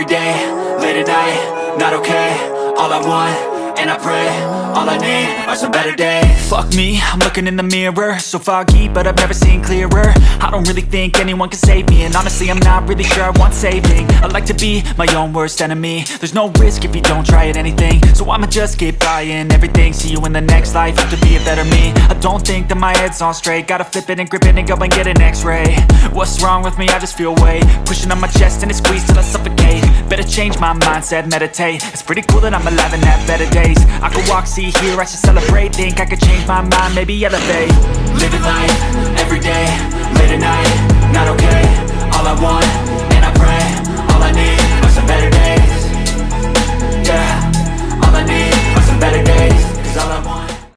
every day, late at night, not okay. All I want, and I pray, all I need are some better days. Fuck me, I'm looking in the mirror, so foggy, but I've never seen clearer. I don't really think anyone can save me, and honestly I'm not really sure I want saving. I like to be my own worst enemy. There's no risk if you don't try at anything, so I'ma just keep buying everything. See you in the next life, have to be a better me. I don't think that my head's on straight, gotta flip it and grip it and go and get an x-ray. What's wrong with me? I just feel weight pushing on my chest and it squeezes till I suffocate. Better change my mindset, meditate. It's pretty cool that I'm alive and have better days. I could walk, see, hear, I should celebrate. Think I could change my mind, maybe elevate. Living life, every day, late at night, not okay. All I want,